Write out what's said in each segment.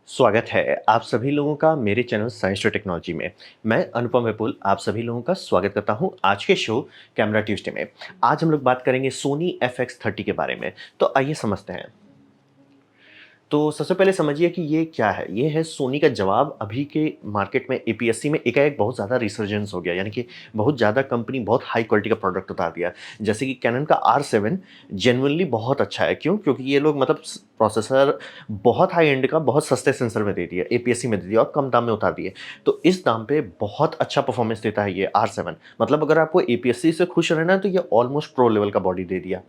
स्वागत है आप सभी लोगों का मेरे चैनल साइंस टू टेक्नोलॉजी में। मैं अनुपम विपुल आप सभी लोगों का स्वागत करता हूं आज के शो कैमरा ट्यूसडे में। आज हम लोग बात करेंगे सोनी FX30 के बारे में। तो आइए समझते हैं। तो सबसे पहले समझिए कि ये क्या है? ये है सोनी का जवाब अभी के मार्केट में APS-C में एकाएक बहुत ज़्यादा रिसर्जेंस हो गया, यानी कि बहुत ज़्यादा कंपनी बहुत हाई क्वालिटी का प्रोडक्ट उतार दिया। जैसे कि कैनन का R7 जेनुइनली बहुत अच्छा है। क्यों? क्योंकि ये लोग मतलब प्रोसेसर बहुत हाई एंड का बहुत सस्ते सेंसर में दे दिया, APS-C में दे दिया और कम दाम में उतार दिए। तो इस दाम पे बहुत अच्छा परफॉर्मेंस देता है ये R7। मतलब अगर आपको APS-C से खुश रहना है तो ये ऑलमोस्ट प्रो लेवल का बॉडी दे दिया।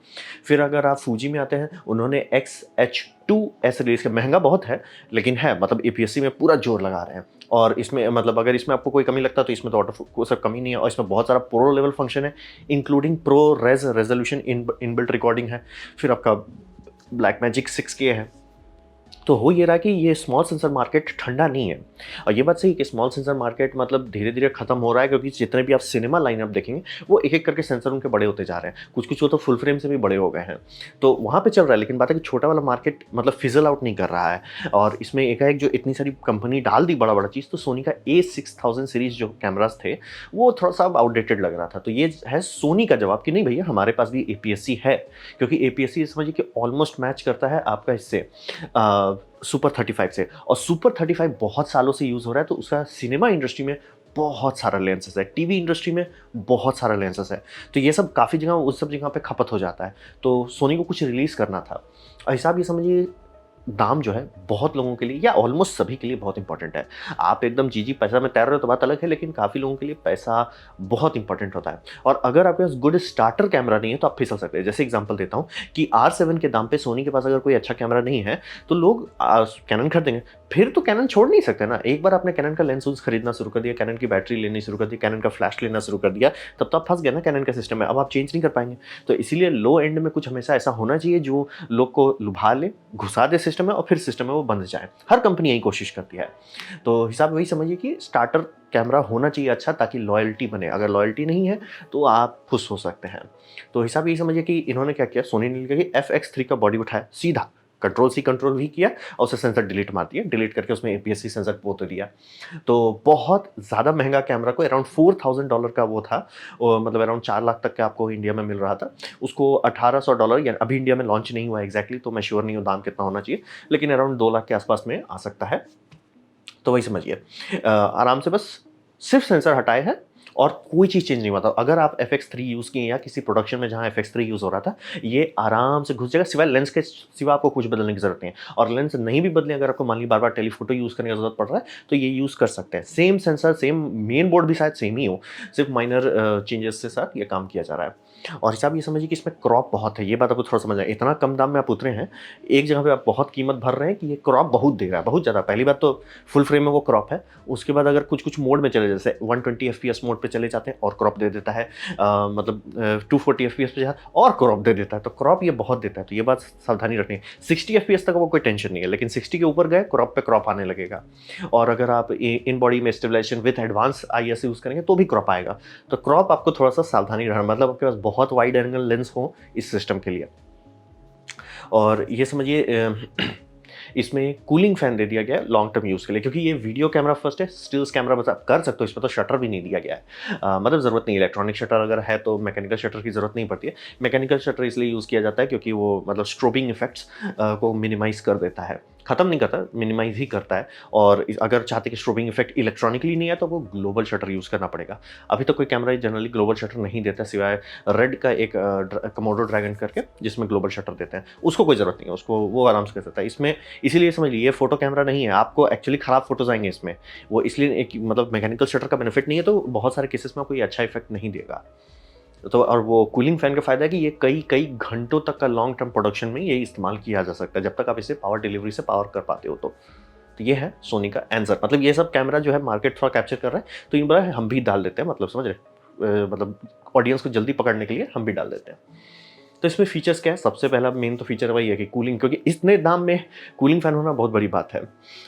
फिर अगर आप फूजी में आते हैं, उन्होंने XH2S रिलीज किया। महंगा बहुत है लेकिन है, मतलब APS-C में पूरा जोर लगा रहे हैं। और इसमें मतलब अगर इसमें आपको कोई कमी लगता है तो इसमें तो ऑटो कोई सब कमी नहीं है, और इसमें बहुत सारा प्रो लेवल फंक्शन है, including pro resolution inbuilt recording है। फिर आपका ब्लैक मैजिक 6K है। तो हो ये रहा कि ये स्मॉल सेंसर मार्केट ठंडा नहीं है। और ये बात सही है कि स्मॉल सेंसर मार्केट मतलब धीरे-धीरे खत्म हो रहा है, क्योंकि जितने भी आप सिनेमा लाइनअप देखेंगे, वो एक-एक करके सेंसर उनके बड़े होते जा रहे हैं। कुछ-कुछ वो तो फुल फ्रेम से भी बड़े हो गए हैं। तो वहाँ पे चल रहा है, लेकिन बात है कि छोटा वाला मार्केट मतलब फिज़ल आउट नहीं कर रहा है। और इसमें एकाएक जो इतनी सारी कंपनी डाल दी बड़ा-बड़ा चीज़, तो सोनी का A6000 सीरीज़ जो कैमरास थे, वो थोड़ा-सा अब आउटडेटेड लग रहा था। तो ये है सोनी का जवाब कि नहीं भैया, हमारे पास भी APS-C है। क्योंकि APS-C समझिए कि ऑलमोस्ट मैच करता है आपका इससे सुपर 35 से। और सुपर 35 बहुत सालों से यूज़ हो रहा है, तो उसका सिनेमा इंडस्ट्री में बहुत सारा लेंसेस है, टीवी इंडस्ट्री में बहुत सारा लेंसेस है। तो ये सब काफ़ी जगह उस सब जगह पे खपत हो जाता है। तो सोनी को कुछ रिलीज़ करना था, और हिसाब ये समझिए दाम जो है बहुत लोगों के लिए या ऑलमोस्ट सभी के लिए बहुत इंपॉर्टेंट है। आप एकदम जी पैसा में तैर रहे हो तो बात अलग है, लेकिन काफ़ी लोगों के लिए पैसा बहुत इंपॉर्टेंट होता है। और अगर आपके पास गुड स्टार्टर कैमरा नहीं है तो आप फिसल सकते हैं। जैसे एग्जांपल देता हूँ कि R7 के दाम पे सोनी के पास अगर कोई अच्छा कैमरा नहीं है तो लोग कैनन खरीदेंगे। फिर तो कैनन छोड़ नहीं सकते ना। एक बार आपने कैनन का लेंस खरीदना शुरू कर दिया, कैनन की बैटरी लेनी शुरू कर दी, कैनन का फ्लैश लेना शुरू कर दिया, तब तो आप फंस गए ना कैनन के सिस्टम में। अब आप चेंज नहीं कर पाएंगे। तो इसीलिए लो एंड में कुछ हमेशा ऐसा होना चाहिए जो लोग को लुभा ले, घुसा दे सिस्टम में, और फिर सिस्टम में वो बंद जाए। हर कंपनी यही कोशिश करती है। तो हिसाब वही समझिए कि स्टार्टर कैमरा होना चाहिए अच्छा, ताकि लॉयल्टी बने। अगर लॉयल्टी नहीं है तो आप खुश हो सकते हैं। तो हिसाब यही समझिए कि इन्होंने क्या किया, सोनी ने लिया कि FX3 का बॉडी उठाया, सीधा कंट्रोल सी कंट्रोल भी किया, और उसे सेंसर डिलीट मार दिया, डिलीट करके उसमें APS-C सेंसर पोत दिया। तो बहुत ज़्यादा महंगा कैमरा को अराउंड $4000 का वो था, और मतलब अराउंड 4 लाख तक का आपको इंडिया में मिल रहा था। उसको $1800 या अभी इंडिया में लॉन्च नहीं हुआ एग्जैक्टली, तो मैं श्योर नहीं हूँ दाम कितना होना चाहिए, लेकिन अराउंड 2 लाख के आसपास में आ सकता है। तो वही समझिए आराम से बस सिर्फ सेंसर हटाए हैं और कोई चीज़ चेंज नहीं हुआ था। अगर आप FX3 यूज़ किए या किसी प्रोडक्शन में जहाँ FX3 यूज़ हो रहा था, ये आराम से घुस जाएगा, सिवाय लेंस के सिवा आपको कुछ बदलने की ज़रूरत नहीं है। और लेंस नहीं भी बदले, अगर आपको मान ली बार-बार टेलीफोटो यूज़ करने की ज़रूरत पड़ रहा है, तो ये यूज़ कर सकते हैं। Same sensor, same main board भी शायद सेम ही हो, सिर्फ माइनर चेंजेस के साथ ये काम किया जा रहा है। और हिसाब ये समझिए कि इसमें क्रॉप बहुत है, ये बात आपको थोड़ा समझ आए। इतना कम दाम में आप उतरे हैं, एक जगह पे आप बहुत कीमत भर रहे हैं कि ये क्रॉप बहुत दे रहा है, बहुत ज़्यादा। पहली बात तो फुल फ्रेम में वो क्रॉप है, उसके बाद अगर कुछ-कुछ मोड में चले, जैसे 120 FPS मोड पे चले जाते हैं और क्रॉप दे देता है, मतलब 240 FPS पे जाता है और क्रॉप दे देता है, तो क्रॉप ये बहुत देता है। तो ये बात सावधानी रखनी है। 60 FPS तक वो कोई टेंशन नहीं है, लेकिन 60 के ऊपर गए क्रॉप पे क्रॉप आने लगेगा। और अगर आप इन बॉडी में stabilisation with advance IS use करेंगे तो भी क्रॉप आएगा। तो क्रॉप आपको थोड़ा-सा सावधानी रहना, मतलब आपके पास बहुत वाइड एंगल लेंस हो इस सिस्टम के लिए। और ये समझिए इसमें कूलिंग फैन दे दिया गया है लॉन्ग टर्म यूज़ के लिए, क्योंकि ये वीडियो कैमरा फर्स्ट है, स्टिल्स कैमरा बस आप कर सकते हो, इसमें तो शटर भी नहीं दिया गया है। मतलब ज़रूरत नहीं है, इलेक्ट्रॉनिक शटर अगर है तो मैकेनिकल शटर की ज़रूरत नहीं पड़ती है। मैकेनिकल शटर इसलिए यूज़ किया जाता है क्योंकि वो मतलब स्ट्रोबिंग इफेक्ट्स को मिनिमाइज़ कर देता है, खत्म नहीं करता, मिनिमाइज़ ही करता है। और अगर चाहते कि स्ट्रोबिंग इफेक्ट इलेक्ट्रॉनिकली नहीं है तो वो ग्लोबल शटर यूज़ करना पड़ेगा। अभी तक कोई कैमरा जनरली ग्लोबल शटर नहीं देता, सिवाय रेड का एक कमोडो ड्रैगन करके जिसमें ग्लोबल शटर देते हैं, उसको कोई ज़रूरत नहीं है, उसको वो आराम से कर सकता है। इसमें इसीलिए समझ लीजिए ये फोटो कैमरा नहीं है, आपको एक्चुअली खराब फोटोज आएंगे इसमें। वो इसलिए एक मतलब मैकेनिकल शटर का बेनिफिट नहीं है, तो बहुत सारे केसेस में कोई अच्छा इफेक्ट नहीं देगा। तो और वो कूलिंग फैन का फायदा है कि ये कई कई घंटों तक का लॉन्ग टर्म प्रोडक्शन में ये इस्तेमाल किया जा सकता है, जब तक आप इसे पावर डिलीवरी से पावर कर पाते हो। तो ये है सोनी का आंसर। मतलब ये सब कैमरा जो है मार्केट थोड़ा कैप्चर कर रहा है, तो इन बार हम भी डाल देते हैं, मतलब समझ रहे मतलब ऑडियंस को जल्दी पकड़ने के लिए हम भी डाल देते हैं। तो इसमें फीचर्स क्या है? सबसे पहला मेन तो फीचर वही है कि कूलिंग, क्योंकि इतने दाम में कूलिंग फ़ैन होना बहुत बड़ी बात है।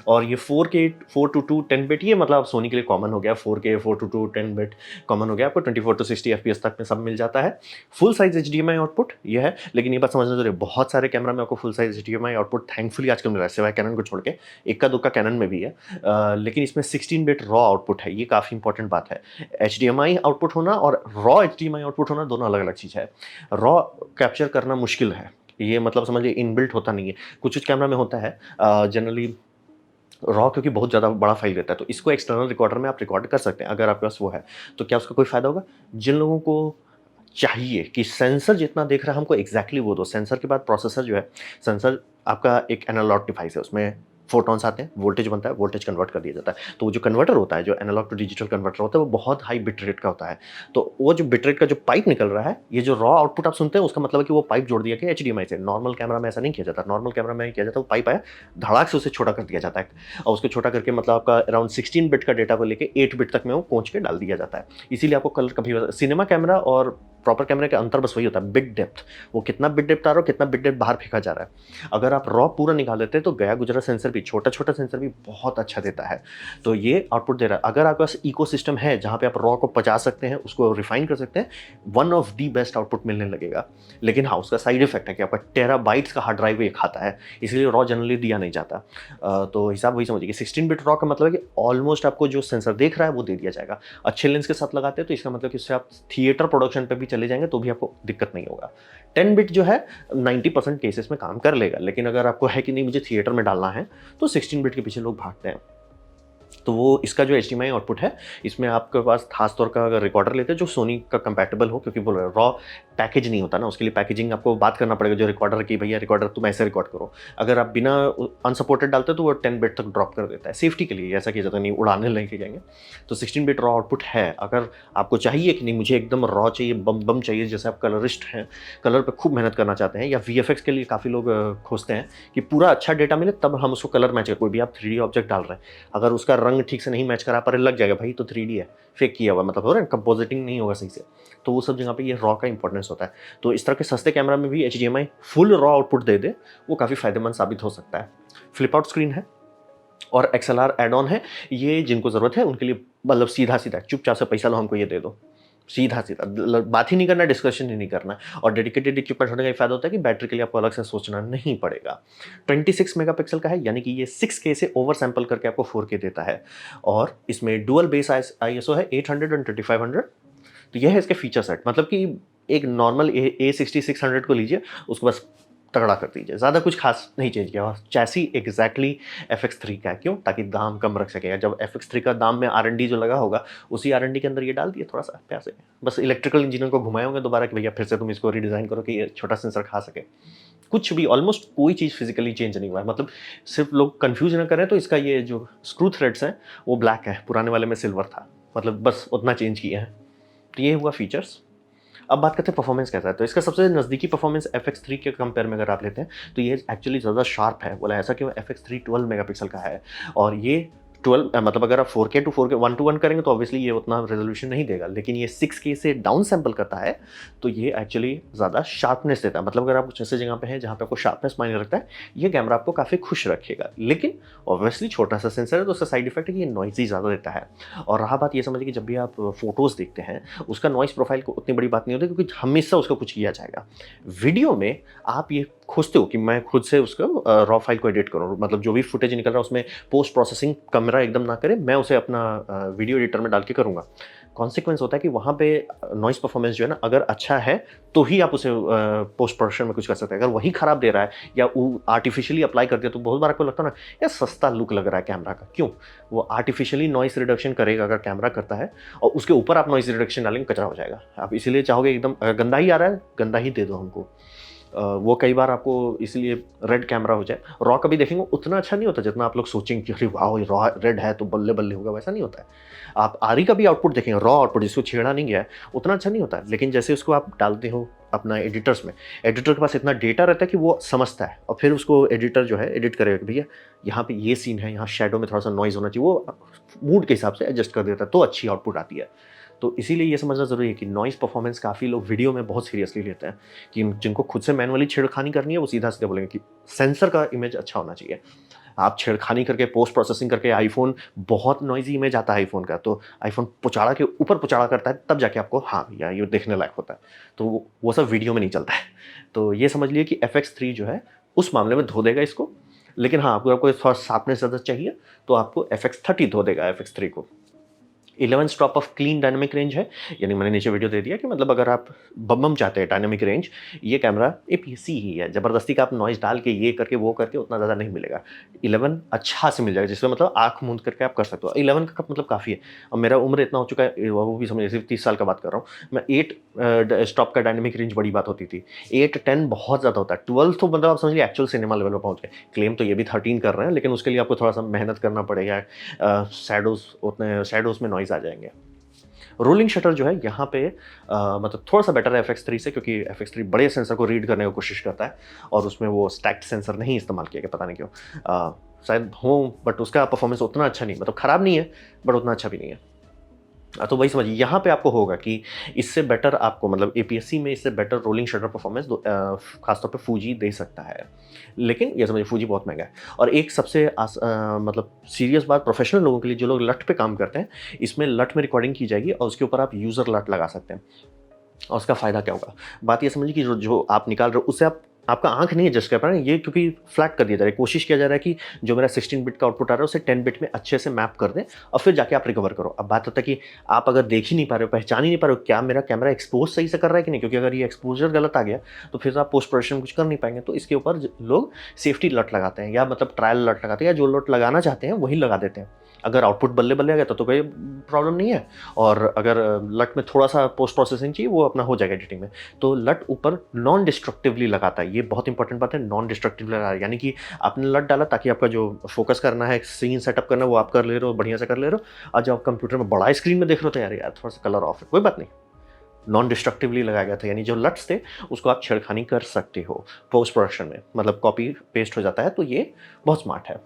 और ये 4K 422 10 बिट, ये मतलब सोनी के लिए कॉमन हो गया। 4K 422 10 बिट कॉमन हो गया, आपको 24 टू 60 एफपीएस तक में सब मिल जाता है। फुल साइज एचडीएमआई आउटपुट ये है, लेकिन ये बात समझना जरूरी है, बहुत सारे कैमरा में आपको full size HDMI output thankfully आजकल मिल रहा है, सिवाय कैनन को छोड़ के। इक्का दुक्का कैनन में भी है, लेकिन इसमें 16 बिट रॉ आउटपुट है, ये काफ़ी इंपॉर्टेंट बात है। एचडीएमआई आउटपुट होना और रॉ एचडीएमआई आउटपुट होना दोनों अलग अलग चीज़ है। रॉ कैप्चर करना मुश्किल है, ये मतलब समझिए इनबिल्ट होता नहीं है। कुछ कुछ कैमरा में होता है जनरली रॉ, क्योंकि बहुत ज़्यादा बड़ा फाइल रहता है, तो इसको एक्सटर्नल रिकॉर्डर में आप रिकॉर्ड कर सकते हैं अगर आपके पास वो है। तो क्या उसका कोई फ़ायदा होगा? जिन लोगों को चाहिए कि सेंसर जितना देख रहा है हमको एग्जैक्टली वो दो, सेंसर के बाद प्रोसेसर जो है, सेंसर आपका एक एनालॉग डिवाइस है, उसमें फोटॉन्स आते हैं, वोल्टेज बनता है, वोल्टेज कन्वर्ट कर दिया जाता है। तो वो जो कन्वर्टर होता है, जो एनालॉग टू डिजिटल कन्वर्टर होता है, वो बहुत हाई बिट रेट का होता है। तो वो जो बिट रेट का जो पाइप निकल रहा है, ये जो रॉ आउटपुट आप सुनते हैं, उसका मतलब है कि वो पाइप जोड़ दिया गया एचडीएमआई से। नॉर्मल कैमरा में ऐसा नहीं किया जाता। नॉर्मल कैमरा में किया जाता है, वो पाइप आया, धड़ाक से उसे छोटा कर दिया जाता है, और उसको छोटा करके मतलब आपका अराउंड 16 बिट का डेटा को लेके 8 बिट तक में वो पहुँच के डाल दिया जाता है। इसीलिए आपको कलर कभी, सिनेमा कैमरा और प्रॉपर कैमरे का अंतर बस वही होता है, बिट डेप्थ। वो कितना बिट डेप्थ आ रहा है, कितना बिट डेप्थ बाहर फेंका जा रहा है। अगर आप रॉ पूरा निकाल देते हैं तो गया गुजरा सेंसर भी, छोटा छोटा सेंसर भी बहुत अच्छा देता है। तो ये आउटपुट दे रहा है। अगर आपके पास इकोसिस्टम है जहाँ पे आप रॉ को पचा सकते हैं, उसको रिफाइन कर सकते हैं, one of the best output मिलने लगेगा। लेकिन हाँ, उसका साइड इफेक्ट है कि आपका टेराबाइट्स का हार्ड ड्राइव ये खाता है, इसलिए रॉ जनरली दिया नहीं जाता। तो हिसाब वही समझिए कि 16 बिट रॉ का मतलब है कि ऑलमोस्ट आपको जो सेंसर देख रहा है वो दे दिया जाएगा। अच्छे लेंस के साथ लगाते हैं तो इसका मतलब कि उससे आप थिएटर प्रोडक्शन पे भी चले जाएंगे तो भी आपको दिक्कत नहीं होगा। 10 बिट जो है 90% केसेस में काम कर लेगा, लेकिन अगर आपको है कि नहीं मुझे थिएटर में डालना है, तो 16 बिट के पीछे लोग भागते हैं। तो वो इसका जो HDMI आउटपुट है, इसमें आपके पास खास तौर का अगर रिकॉर्डर लेते हैं जो सोनी का कंपैटिबल हो, क्योंकि वो रॉ पैकेज नहीं होता ना, उसके लिए पैकेजिंग आपको बात करना पड़ेगा जो रिकॉर्डर की, भैया रिकॉर्डर तुम ऐसे रिकॉर्ड करो। अगर आप बिना अनसपोर्टेड डालते तो वो 10 बिट तक ड्रॉप कर देता है, सेफ्टी के लिए ऐसा किया जाता नहीं, उड़ाने लेके जाएंगे। तो 16 बिट रॉ आउटपुट है। अगर आपको चाहिए कि नहीं मुझे एकदम रॉ चाहिए, बम बम चाहिए, जैसे आप कलरिस्ट हैं, कलर पर खूब मेहनत करना चाहते हैं, या VFX के लिए काफ़ी लोग खोजते हैं कि पूरा अच्छा डेटा मिले तब हम उसको कलर मैच करें। कोई भी आप 3D ऑब्जेक्ट डाल रहे हैं, अगर उसका रंग ठीक से नहीं मैच करा पर लग जाएगा, भाई तो 3D है, फेक किया हुआ, मतलब हो रहा है, कंपोजिटिंग नहीं होगा सही से। तो वो सब जगह पे ये रॉ का इंपॉर्टेंस होता है। तो इस तरह के सस्ते कैमरा में भी HDMI फुल रॉ आउटपुट दे दे, वो काफ़ी फायदेमंद साबित हो सकता है। फ्लिप आउट स्क्रीन है और XLR एड ऑन है, ये जिनको ज़रूरत है उनके लिए मतलब सीधा सीधा चुपचाप से पैसा लो, हमको ये दे दो, सीधा सीधा बात ही नहीं करना, डिस्कशन ही नहीं करना। और डेडिकेटेड इक्विपमेंट होने का फायदा होता है कि बैटरी के लिए आपको अलग से सोचना नहीं पड़ेगा। 26 मेगापिक्सल का है, यानी कि ये 6K से ओवर सैंपल करके आपको 4K देता है। और इसमें डुअल बेस ISO है 800 और 2500। तो यह है इसके फीचर सेट, मतलब कि एक नॉर्मल A6600 को लीजिए, उसको बस तगड़ा कर दीजिए, ज़्यादा कुछ खास नहीं चेंज किया। चैसी एग्जैक्टली FX3 का है, क्यों? ताकि दाम कम रख सकेगा। जब FX3 का दाम में R&D जो लगा होगा, उसी R&D के अंदर ये डाल दिए थोड़ा सा प्यार से, बस इलेक्ट्रिकल इंजीनियर को घुमाए होंगे दोबारा कि भैया फिर से तुम इसको रीडिज़ाइन करो कि ये छोटा सेंसर खा सके। कुछ भी, ऑलमोस्ट कोई चीज़ फिजिकली चेंज नहीं हुआ है, मतलब सिर्फ लोग कंफ्यूज ना करें तो इसका ये जो स्क्रू थ्रेड्स हैं वो ब्लैक है, पुराने वाले में सिल्वर था, मतलब बस उतना चेंज किया है। तो ये हुआ फीचर्स। अब बात करते हैं परफॉर्मेंस कैसा है। तो इसका सबसे नज़दीकी परफॉर्मेंस FX3 के कंपेयर में अगर आप लेते हैं तो ये एक्चुअली ज़्यादा शार्प है। बोला ऐसा क्यों? FX3 12 मेगापिक्सल का है, और ये 12 मतलब अगर आप 4K टू 4K 1:1 करेंगे तो ऑब्वियसली ये उतना रेजोल्यूशन नहीं देगा, लेकिन ये 6K से डाउन सैंपल करता है तो ये एक्चुअली ज़्यादा शार्पनेस देता है। मतलब अगर आप कुछ ऐसे जगह पे हैं जहाँ पे आपको शार्पनेस मायने रखता है, ये कैमरा आपको काफ़ी खुश रखेगा। लेकिन ऑब्वियसली छोटा सा सेंसर है तो उसका साइड इफेक्ट है कि ये नॉइज़ी ज़्यादा देता है। और रहा बात, ये समझिए कि जब भी आप फोटोज़ देखते हैं उसका नॉइस प्रोफाइल को उतनी बड़ी बात नहीं होती, क्योंकि हमेशा उसका कुछ किया जाएगा। वीडियो में आप ये खोजते हो कि मैं खुद से उसको रॉ फाइल को एडिट करूँ, मतलब जो भी फुटेज निकल रहा है उसमें पोस्ट प्रोसेसिंग कैमरा एकदम ना करे, मैं उसे अपना वीडियो एडिटर में डाल के करूँगा। कॉन्सिक्वेंस होता है कि वहाँ पे नॉइस परफॉर्मेंस जो है ना, अगर अच्छा है तो ही आप उसे पोस्ट प्रोडक्शन में कुछ कर सकते हैं। अगर वही खराब दे रहा है या वो आर्टिफिशियली अप्लाई कर दिया तो बहुत बार आपको लगता है ना यार सस्ता लुक लग रहा है कैमरा का। क्यों? वो आर्टिफिशियली नॉइस रिडक्शन करेगा अगर कैमरा करता है, और उसके ऊपर आप नॉइस रिडक्शन डालेंगे, कचरा हो जाएगा। आप इसीलिए चाहोगे एकदम गंदा ही आ रहा है, गंदा ही दे दो हमको। वो कई बार आपको इसलिए रेड कैमरा हो जाए। रॉ कभी देखेंगे उतना अच्छा नहीं होता जितना आप लोग सोचेंगे कि अरे वाह रॉ रेड है तो बल्ले बल्ले होगा, वैसा नहीं होता है। आप आरी का भी आउटपुट देखेंगे, रॉ आउटपुट जिसको छेड़ा नहीं गया है, उतना अच्छा नहीं होता है। लेकिन जैसे उसको आप डालते हो अपना एडिटर्स में, एडिटर के पास इतना डेटा रहता है कि वो समझता है, और फिर उसको एडिटर जो है एडिट करेगा कि भैया यहाँ पे ये सीन है, यहाँ शेडो में थोड़ा सा नॉइज़ होना चाहिए, वो मूड के हिसाब से एडजस्ट कर देता है, तो अच्छी आउटपुट आती है। तो इसीलिए ये समझना ज़रूरी है कि नॉइज़ परफॉर्मेंस काफ़ी लोग वीडियो में बहुत सीरियसली लेते हैं, कि जिनको खुद से मैनुअली छेड़खानी करनी है वो सीधा-सीधा बोलेंगे कि सेंसर का इमेज अच्छा होना चाहिए। आप छेड़खानी करके पोस्ट प्रोसेसिंग करके आईफ़ोन बहुत नॉइज़ी इमेज आता है आईफ़ोन का, तो आईफ़ोन पुचाड़ा के ऊपर पुचाड़ा करता है, तब जाके आपको हाँ भैया ये देखने लायक होता है। तो वो सब वीडियो में नहीं चलता है। तो ये समझ लीजिए कि FX3 जो है उस मामले में धो देगा इसको। लेकिन हाँ, अगर आपको थोड़ा शार्पनेस ज़्यादा चाहिए तो आपको FX30 धो देगा FX3 को। 11 stop of clean dynamic range है, यानी मैंने नीचे वीडियो दे दिया कि मतलब अगर आप बम चाहते हैं डायनामिक रेंज, ये कैमरा APS-C ही है, ज़बरदस्ती का आप नॉइज़ डाल के ये करके वो करके उतना ज़्यादा नहीं मिलेगा। 11 अच्छा से मिल जाएगा, जिसमें मतलब आँख मूंद करके आप कर सकते हो। 11 का मतलब काफ़ी है। अब मेरा उम्र इतना हो चुका है, वो भी समझिए सिर्फ 30 साल का बात कर रहा हूँ मैं। 8 स्टॉप का डायनामिक रेंज बड़ी बात होती थी, 8-10 बहुत ज़्यादा होता है, 12 तो मतलब आप समझिए एक्चुअल सिनेमा लेवल पर पहुँच गए। क्लेम तो ये भी 13 कर रहे हैं, लेकिन उसके लिए आपको थोड़ा सा मेहनत करना पड़ेगा। शैडोज़ में नॉइज़ आ जाएंगे। रोलिंग शटर जो है यहाँ पे मतलब थोड़ा-सा बेटर है FX3 से, क्योंकि FX3 बड़े सेंसर को रीड करने की कोशिश करता है और उसमें वो स्टैक्ड सेंसर नहीं इस्तेमाल किया गया, पता नहीं क्यों। शायद हो, बट उसका परफॉर्मेंस उतना अच्छा नहीं, मतलब खराब नहीं है, बट उतना अच्छा भी नहीं है। तो वही समझिए यहाँ पे आपको होगा कि इससे बेटर आपको मतलब APS-C में इससे बेटर रोलिंग शटर परफॉर्मेंस खासतौर पे फूजी दे सकता है। लेकिन ये समझिए फूजी बहुत महंगा है। और एक सबसे मतलब सीरियस बात प्रोफेशनल लोगों के लिए, जो लोग लट पे काम करते हैं, इसमें लट में रिकॉर्डिंग की जाएगी और उसके ऊपर आप यूज़र लट लगा सकते हैं। और उसका फ़ायदा क्या होगा? बात ये समझिए कि जो जो आप निकाल रहे हो उससे आपका आँख नहीं एडजस्ट कर पा रहे हैं, ये क्योंकि फ्लैट कर दिया जा रहा है। कोशिश किया जा रहा है कि जो मेरा 16 बिट का आउटपुट आ रहा है उसे 10 बिट में अच्छे से मैप कर दें और फिर जाके आप रिकवर करो। अब बात होता है कि आप अगर देख ही नहीं पा रहे हो, पहचान ही नहीं पा रहे हो, क्या मेरा कैमरा एक्सपोज़ सही से कर रहा है कि नहीं? क्योंकि अगर ये एक्सपोज़र गलत आ गया, तो फिर आप पोस्ट प्रोडक्शन में कुछ कर नहीं पाएँगे। तो इसके ऊपर लोग सेफ्टी लट लगाते हैं, या मतलब ट्रायल लट लगाते हैं, या जो लट लगाना चाहते हैं वही लगा देते हैं। अगर आउटपुट बल्ले-बल्ले आ गया तो कोई प्रॉब्लम नहीं है, और अगर लट में थोड़ा-सा पोस्ट प्रोसेसिंग चाहिए वो अपना हो जाएगा एडिटिंग में। तो लट ऊपर नॉन डिस्ट्रक्टिवली लगाता है, ये बहुत इंपॉर्टेंट बात है, नॉन डिस्ट्रक्टिवली लगा, यानी कि आपने लट डाला ताकि आपका जो फोकस करना है, सीन सेटअप करना है, वो आप कर ले रहे हो, बढ़िया से कर ले रहे हो। और जब आप कंप्यूटर में बड़ा स्क्रीन में देख रहे हो तो यार थोड़ा सा कलर ऑफ है, कोई बात नहीं, नॉन डिस्ट्रक्टिवली लगाया गया था, यानी जो लट्स थे उसको आप छेड़खानी कर सकते हो पोस्ट प्रोडक्शन में, मतलब कॉपी पेस्ट हो जाता है। तो ये बहुत स्मार्ट है।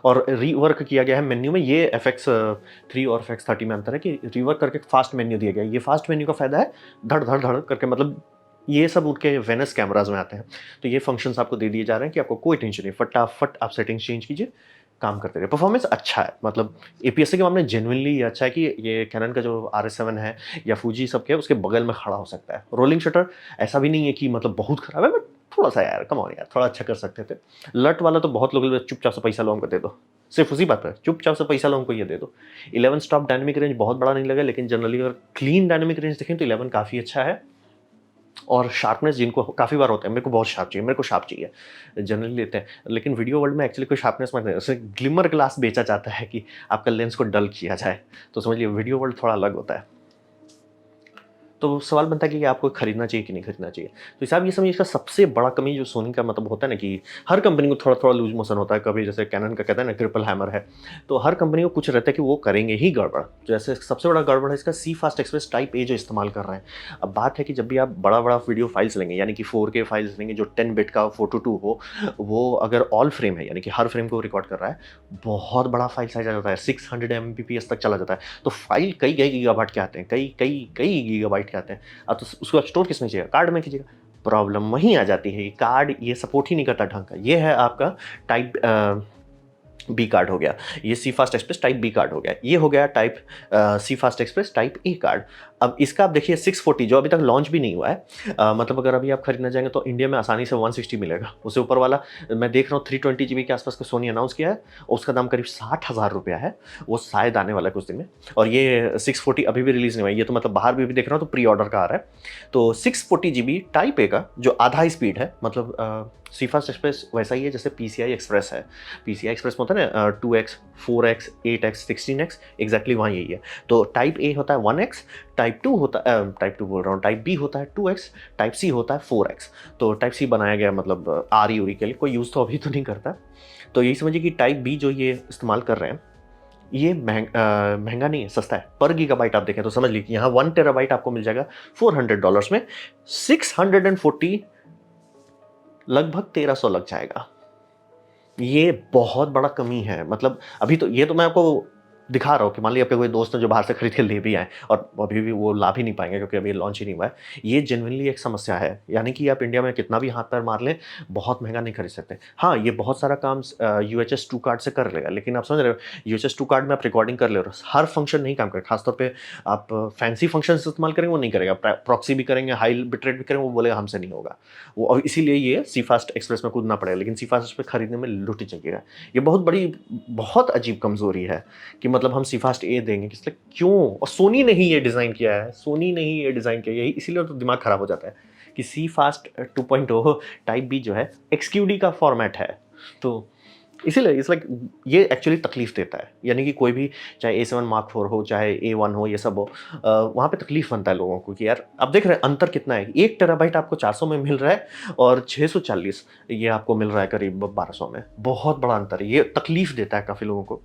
और रीवर्क किया गया है मेन्यू में, ये FX3 और FX30 में अंतर है कि रीवर्क करके फास्ट मेन्यू दिया गया है। ये फास्ट मेन्यू का फ़ायदा है, धड़ धड़ धड़ करके, मतलब ये सब उनके वेनस कैमराज में आते हैं। तो ये फंक्शंस आपको दे दिए जा रहे हैं कि आपको कोई टेंशन नहीं, फटाफट आप सेटिंग्स चेंज कीजिए, काम करते रहिए। परफॉर्मेंस अच्छा है, मतलब APS-C के मामले में जेनुइनली ये अच्छा है कि ये कैनन का जो RS7 है या फूजी सब के उसके बगल में खड़ा हो सकता है। रोलिंग शटर ऐसा भी नहीं है कि मतलब बहुत खराब है, बट थोड़ा-सा यार कम ऑन यार, थोड़ा अच्छा कर सकते थे। लट वाला तो बहुत लोग चुपचाप से पैसा लो हमको दे दो। सिर्फ़ उसी बात पे चुपचाप से पैसा लो हमको ये दे दो। 11 स्टॉप डायनामिक रेंज बहुत बड़ा नहीं लगा, लेकिन जनरली अगर क्लीन डायनामिक रेंज देखें तो 11 काफ़ी अच्छा है। और शार्पनेस जिनको काफ़ी बार होता है, मेरे को बहुत शार्प चाहिए, मेरे को शार्प चाहिए, जनरली लेते हैं। लेकिन वीडियो वर्ल्ड में एक्चुअली कोई शार्पनेस मत नहीं, उसे ग्लिमर ग्लास बेचा जाता है कि आपका लेंस को डल किया जाए। तो समझिए वीडियो वर्ल्ड थोड़ा अलग होता है। तो सवाल बनता है कि आपको खरीदना चाहिए कि नहीं खरीदना चाहिए। तो हिसाब ये समझिए, इसका सबसे बड़ा कमी जो सोनी का मतलब होता है ना कि हर कंपनी को थोड़ा-थोड़ा लूज़ मोशन होता है। कभी जैसे कैनन का कहते हैं ना ट्रिपल हैमर है, तो हर कंपनी को कुछ रहता है कि वो करेंगे ही गड़बड़। जैसे सबसे बड़ा गड़बड़ है इसका सी फास्ट एक्सप्रेस टाइप ए जो इस्तेमाल कर रहे हैं। अब बात है कि जब भी आप बड़ा-बड़ा वीडियो फाइल्स लेंगे, यानी कि 4K फाइल्स लेंगे जो 10 बिट का 4:2 हो, वो अगर ऑल फ्रेम है यानी कि हर फ्रेम को रिकॉर्ड कर रहा है, बहुत बड़ा फाइल साइज़ आ जाता है, 600 एमबीपीएस तक चला जाता है। तो फाइल कई-कई गीगाबाइट के आते हैं, कई गीगाबाइट के आते हैं। तो उसको स्टोर किसमें कीजिएगा? कार्ड में कीजिएगा। प्रॉब्लम वहीं आ जाती है, कार्ड ये सपोर्ट ही नहीं करता ढंग का। ये है आपका टाइप बी कार्ड हो गया, ये C fast express type B card हो गया, ये हो गया type C fast express type A card. अब इसका आप देखिए 640 जो अभी तक लॉन्च भी नहीं हुआ है, मतलब अगर अभी आप खरीदना चाहेंगे तो इंडिया में आसानी से 160 मिलेगा। उससे ऊपर वाला मैं देख रहा हूँ 320 GB के आसपास का सोनी अनाउंस किया है, उसका दाम करीब 60,000 रुपया है, वो शायद आने वाला है कुछ दिन में। और ये 640 अभी भी रिलीज़ नहीं हुआ है, ये तो मतलब बाहर भी देख रहा हूँ तो प्री ऑर्डर का आ रहा है। तो 640 GB टाइप ए का जो आधा स्पीड है, मतलब सी फास्ट एक्सप्रेस वैसा ही है जैसे PCI एक्सप्रेस है। PCI एक्सप्रेस में होता है ना 2x, 4x, 8x, 16x, exactly वहाँ यही है। तो टाइप ए होता है 1x, टाइप 2 होता है टाइप 2 बोल रहा हूँ, टाइप बी होता है 2x, टाइप सी होता है 4x। तो टाइप सी बनाया गया मतलब आरी उरी के लिए, कोई यूज़ तो अभी तो नहीं करता। तो यही समझिए कि टाइप बी जो ये इस्तेमाल कर रहे हैं, ये महंगा नहीं है, सस्ता है। पर गीगाबाइट आप देखें तो समझ लीजिए यहाँ 1 टेराबाइट आपको मिल जाएगा $400 में, 640 लगभग 1300 लग जाएगा। ये बहुत बड़ा कमी है, मतलब अभी तो ये तो मैं आपको दिखा रहा हूँ कि मान लीजिए आपके कोई दोस्त हैं जो बाहर से खरीद के ले भी आए और अभी भी वो ला भी नहीं पाएंगे क्योंकि अभी लॉन्च ही नहीं हुआ है। ये जेन्युइनली एक समस्या है, यानी कि आप इंडिया में कितना भी हाथ पैर मार लें, बहुत महंगा नहीं खरीद सकते। हाँ, ये बहुत सारा काम यूएचएस 2 कार्ड से कर लेगा, लेकिन आप समझ रहे हो यूएचएस 2 कार्ड में आप रिकॉर्डिंग कर ले रहे हो, हर फंक्शन नहीं काम करेगा। खासतौर पे आप फैंसी फंक्शन इस्तेमाल करेंगे वो नहीं करेगा, प्रॉक्सी भी करेंगे, हाई बिट रेट भी करेंगे, वो बोलेगा हमसे नहीं होगा वो, और इसीलिए ये सी फास्ट एक्सप्रेस में कूदना पड़ेगा, लेकिन सी फास्ट पे खरीदने में लुट जाएगा। ये बहुत बड़ी, बहुत अजीब कमजोरी है कि मतलब हम सी फास्ट ए देंगे, इसलिए क्यों? और सोनी ने ही ये डिज़ाइन किया है, सोनी ने ही ये डिज़ाइन किया है, यही इसीलिए तो दिमाग खराब हो जाता है कि सी फास्ट 2.0 टाइप बी जो है एक्सक्यूडी का फॉर्मेट है, तो इसीलिए इट्स लाइक ये एक्चुअली तकलीफ देता है। यानी कि कोई भी, चाहे A7 Mark 4 हो, चाहे A1 हो, ये सब हो, वहाँ पे तकलीफ बनता है लोगों को कि यार अब देख रहे हैं अंतर कितना है। 1 टेराबाइट आपको 400 में मिल रहा है और 640 ये आपको मिल रहा है करीब 1200 में। बहुत बड़ा अंतर है, ये तकलीफ देता है काफ़ी लोगों को।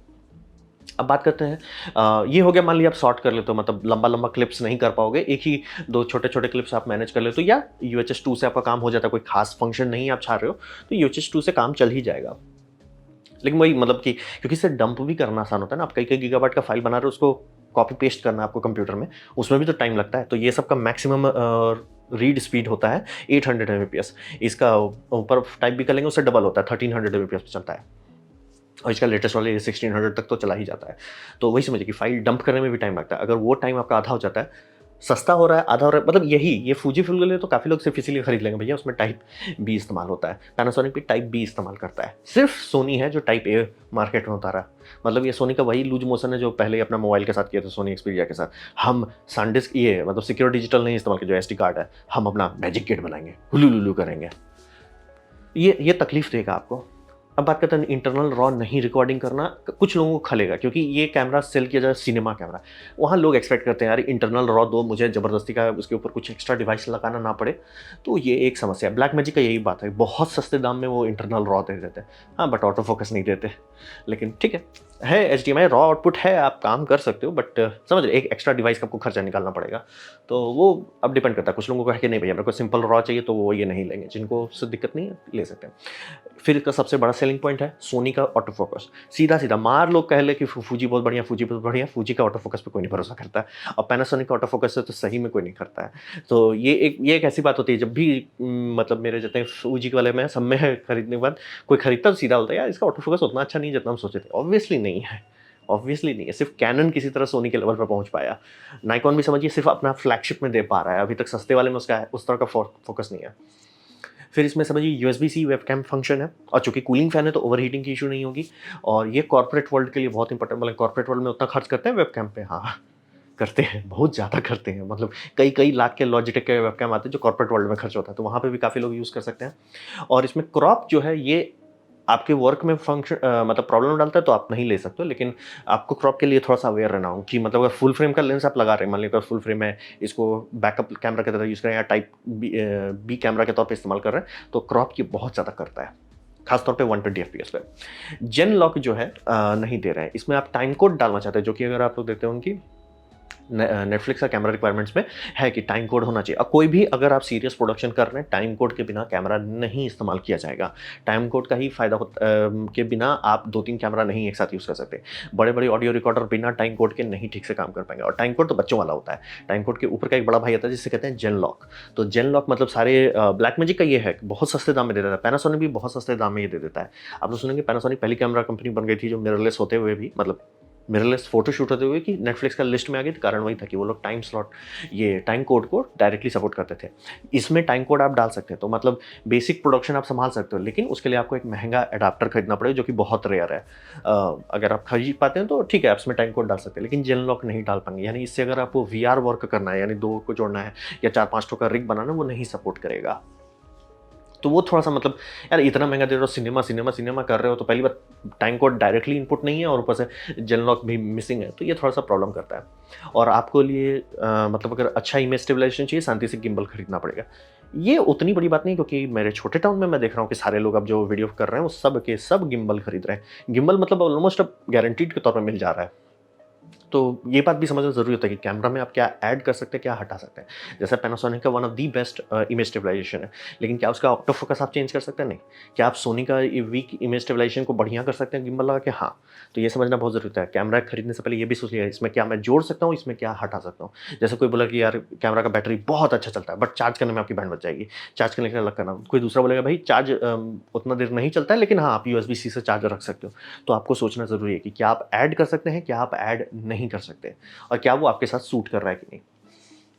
अब बात करते हैं, ये हो गया मान लिया आप शॉर्ट कर लेते हो, मतलब लंबा लंबा क्लिप्स नहीं कर पाओगे, एक ही 2 छोटे छोटे क्लिप्स आप मैनेज कर लेते हो, या यूएचएस 2 से आपका काम हो जाता है, कोई खास फंक्शन नहीं आप चाह रहे हो तो यूएचएस 2 से काम चल ही जाएगा। लेकिन वही मतलब कि क्योंकि इसे डंप भी करना आसान होता है ना, आप कई कई गीगाबाइट का फाइल बना रहे हो, उसको कॉपी पेस्ट करना है आपको कंप्यूटर में, उसमें भी तो टाइम लगता है। तो ये सब का मैक्सिमम रीड स्पीड होता है 800 Mbps, इसका ऊपर टाइप भी कर लेंगे उससे डबल होता है, 1300 Mbps पे चलता है, और इसका लेटेस्ट वाले 1600 तक तो चला ही जाता है। तो वही समझिए कि फाइल डंप करने में भी टाइम लगता है। अगर वो टाइम आपका आधा हो जाता है, सस्ता हो रहा है, आधा हो रहा है, मतलब यही ये फूजी फिल्म के लिए तो काफ़ी लोग सिर्फ इसीलिए खरीद लेंगे, भैया उसमें टाइप बी इस्तेमाल होता है। पैनासोनिक भी टाइप बी इस्तेमाल करता है, सिर्फ सोनी है जो टाइप ए मार्केट में उतारा। मतलब ये सोनी का वही लूज मोशन है जो पहले अपना मोबाइल के साथ किया था, सोनी एक्सपीरिया के साथ। हम सैनडिस्क ये मतलब सिक्योर डिजिटल नहीं इस्तेमाल किया, जो एसडी कार्ड है, हम अपना मैजिक किट बनाएंगे, हुलू लुलू करेंगे। ये तकलीफ देगा आपको। अब बात करते हैं इंटरनल रॉ नहीं रिकॉर्डिंग करना, कुछ लोगों को खलेगा क्योंकि ये कैमरा सेल किया जाए सिनेमा कैमरा, वहाँ लोग एक्सपेक्ट करते हैं यार इंटरनल रॉ दो, मुझे ज़बरदस्ती का उसके ऊपर कुछ एक्स्ट्रा डिवाइस लगाना ना पड़े। तो ये एक समस्या है। ब्लैक मैजिक का यही बात है, बहुत सस्ते दाम में वो इंटरनल रॉ दे देते हैं, हाँ बट ऑटो फोकस नहीं देते। लेकिन ठीक है HDMI रॉ आउटपुट है, आप काम कर सकते हो, बट समझ रहे एक एक्स्ट्रा डिवाइस का आपको खर्चा निकालना पड़ेगा। तो वो अब डिपेंड करता है, कुछ लोगों को है कि नहीं भैया मेरे को सिंपल रॉ चाहिए तो वो ये नहीं लेंगे, जिनको उससे दिक्कत नहीं है ले सकते हैं। फिर इसका सबसे बड़ा सेलिंग पॉइंट है सोनी का ऑटो फोकस। सीधा सीधा मार लोग कह ले कि फूजी बहुत बढ़िया, फूजी बहुत बढ़िया, फूजी का ऑटो फोकस पे कोई नहीं भरोसा करता है, और पैनासोनिक का ऑटो फोकस से तो सही में कोई नहीं करता है। तो ये एक ऐसी बात होती है, जब भी मतलब मेरे जितने फूजी वाले में सब में खरीदने के बाद कोई खरीदता तो सीधा बोलता है यार इसका ऑटो फोकस उतना अच्छा नहीं जितना हम सोचे थे। ऑब्वियसली नहीं है, ऑब्वियसली नहीं है। सिर्फ कैनन किसी तरह सोनी के लेवल पर पहुंच पाया, नाइकॉन भी समझिए सिर्फ अपना फ्लैगशिप में दे पा रहा है, अभी तक सस्ते वाले में उसका उस तरह का फोकस नहीं है। फिर इसमें समझिए USB-C वेबकैम फंक्शन है, और चूंकि कूलिंग फैन है तो ओवर हीटिंग की इशू नहीं होगी, और ये कॉर्पोरेट वर्ल्ड के लिए बहुत इंपॉर्टेंट। मतलब कॉर्पोरेट वर्ल्ड में उतना खर्च करते हैं वेबकैम पे, हाँ करते हैं, बहुत ज़्यादा करते हैं। मतलब कई कई लाख के लॉजिटेक के वेबकैम आते हैं जो कॉर्पोरेट वर्ल्ड में खर्च होता है, तो वहाँ पे भी काफ़ी लोग यूज़ कर सकते हैं। और इसमें क्रॉप जो है ये आपके वर्क में फंक्शन मतलब प्रॉब्लम डालता है तो आप नहीं ले सकते हो, लेकिन आपको क्रॉप के लिए थोड़ा सा अवेयर रहना हो कि मतलब अगर फुल फ्रेम का लेंस आप लगा रहे हैं, मान लीजिए फुल फ्रेम है, इसको बैकअप कैमरा की तरह यूज़ करें या टाइप बी कैमरा के तौर पे इस्तेमाल कर रहे हैं, तो क्रॉप ये बहुत ज़्यादा करता है, खासतौर पे 120 FPS पे। जेन लॉक जो है नहीं दे रहे हैं, इसमें आप टाइम कोड डालना चाहते हैं, जो कि अगर आप लोग देखते हो उनकी नेटफ्लिक्स का कैमरा रिक्वायरमेंट्स में है कि टाइम कोड होना चाहिए। अब कोई भी अगर आप सीरियस प्रोडक्शन कर रहे हैं, टाइम कोड के बिना कैमरा नहीं इस्तेमाल किया जाएगा। टाइम कोड का ही फायदा के बिना आप 2-3 कैमरा नहीं एक साथ यूज़ कर सकते। बड़े बड़े ऑडियो रिकॉर्डर बिना टाइम कोड के नहीं ठीक से काम कर पाएंगे, और टाइम कोड तो बच्चों वाला होता है। टाइम कोड के ऊपर का एक बड़ा भाई आता है जिससे कहते हैं जेन लॉक। तो जेन लॉक मतलब सारे ब्लैक मैजिक का ये है, बहुत सस्ते दाम में दे देता है। पैनासोनिक भी बहुत सस्ते दाम में ये दे देता है। आप लोग सुनेंगे पैनासोनिक पहली कैमरा कंपनी बन गई थी जो मिररलेस होते हुए भी, मतलब मिररलेस फोटो शूट होते हुए कि नेटफ्लिक्स का लिस्ट में आ गई थी। कारण वही था कि वो लोग टाइम स्लॉट, ये टाइम कोड को डायरेक्टली सपोर्ट करते थे। इसमें टाइम कोड आप डाल सकते हैं, तो मतलब बेसिक प्रोडक्शन आप संभाल सकते हो, लेकिन उसके लिए आपको एक महंगा एडाप्टर खरीदना पड़ेगा जो कि बहुत रेयर है। अगर आप खरीद पाते हैं तो ठीक है, आप इसमें टाइम कोड डाल सकते हैं, लेकिन जेन लॉक नहीं डाल पाएंगे। यानी इससे अगर आपको VR वर्क करना है, यानी 2 को जोड़ना है या 4-5 टो का रिग बनाना है, वो नहीं सपोर्ट करेगा। तो वो थोड़ा सा मतलब यार इतना महंगा दे रहे हो, सिनेमा कर रहे हो, तो पहली बार टाइम कोड डायरेक्टली इनपुट नहीं है और ऊपर से जेन लॉक भी मिसिंग है, तो ये थोड़ा सा प्रॉब्लम करता है। और आपको लिए मतलब अगर अच्छा इमेज स्टेबलाइजेशन चाहिए, शांति से गिम्बल खरीदना पड़ेगा। ये उतनी बड़ी बात नहीं, क्योंकि मेरे छोटे टाउन में मैं देख रहा हूँ कि सारे लोग अब जो वीडियो कर रहे हैं वो सब के सब गिम्बल खरीद रहे हैं। गिम्बल मतलब ऑलमोस्ट अब गारंटीड के तौर पर मिल जा रहा है। तो ये बात भी समझना ज़रूरी होता है कि कैमरा में आप क्या ऐड कर सकते हैं, क्या हटा सकते हैं। जैसे पैनासोनिक का one of the best image stabilisation है, लेकिन क्या उसका ऑटो फोकस आप चेंज कर सकते हैं? नहीं। क्या आप सोनी का ये वीक इमेज स्टेबलाइजेशन को बढ़िया कर सकते हैं गिम्बल लगा के? हाँ। तो ये समझना बहुत ज़रूरी होता है। कैमरा खरीदने से पहले ये भी सोच लिया इसमें क्या मैं जोड़ सकता हूँ, इसमें क्या हटा सकता हूँ। जैसे कोई बोला कि यार कैमरा का बैटरी बहुत अच्छा चलता है, बट चार्ज करने में आपकी बैंड बच जाएगी, चार्ज करने के लिए अलग करना। कोई दूसरा बोलेगा भाई चार्ज उतना देर नहीं चलता है, लेकिन हाँ, आप यूएसबी-सी से चार्जर रख सकते हो। तो आपको सोचना ज़रूरी है कि क्या आप ऐड कर सकते हैं, क्या आप ऐड नहीं कर सकते और क्या वो आपके साथ सूट कर रहा है कि नहीं।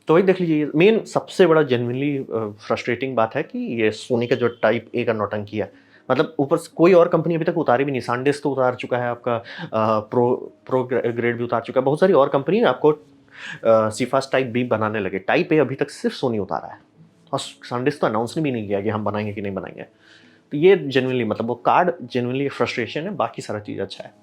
तो वही देख लीजिए, मेन सबसे बड़ा जेन्युइनली फ्रस्ट्रेटिंग बात है कि ये सोनी का जो टाइप ए का नौटंकी है, मतलब ऊपर से कोई और कंपनी अभी तक उतारी भी नहीं। SanDisk तो उतार चुका है आपका, प्रो ग्रेड भी उतार चुका है, बहुत सारी और कंपनी आपको CFast टाइप बी बनाने लगे। टाइप ए अभी तक सिर्फ सोनी उतारा है और SanDisk तो अनाउंस भी नहीं किया कि हम बनाएंगे कि नहीं बनाएंगे। तो ये जेन्युइनली मतलब वो कार्ड जेन्युइनली फ्रस्ट्रेशन है, बाकी सारा चीज़ अच्छा है।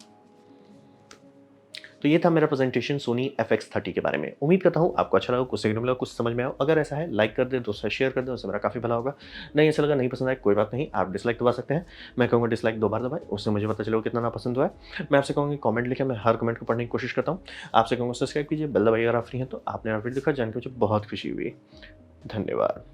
तो ये था मेरा प्रेजेंटेशन सोनी FX30 के बारे में। उम्मीद करता हूँ आपको अच्छा लगा, कुछ सीखने मिला, कुछ समझ में आया। अगर ऐसा है लाइक कर दें, दोस्तों शेयर कर दें, उससे मेरा काफ़ी भला होगा। नहीं अच्छा लगा, नहीं पसंद आया, कोई बात नहीं, आप डिसलाइक दबा सकते हैं। मैं कहूँगा डिसलाइक 2 बार दबाएं, उससे मुझे पता चलेगा कितना नापसंद हुआ है। मैं आपसे कहूँगा कमेंट लिखें, मैं हर कमेंट को पढ़ने की कोशिश करता हूँ। आपसे कहूँगा सब्सक्राइब कीजिए, बेल दबाइए अगर आप फ्री हैं तो। आपने वीडियो देखा, जान के मुझे बहुत खुशी हुई। धन्यवाद।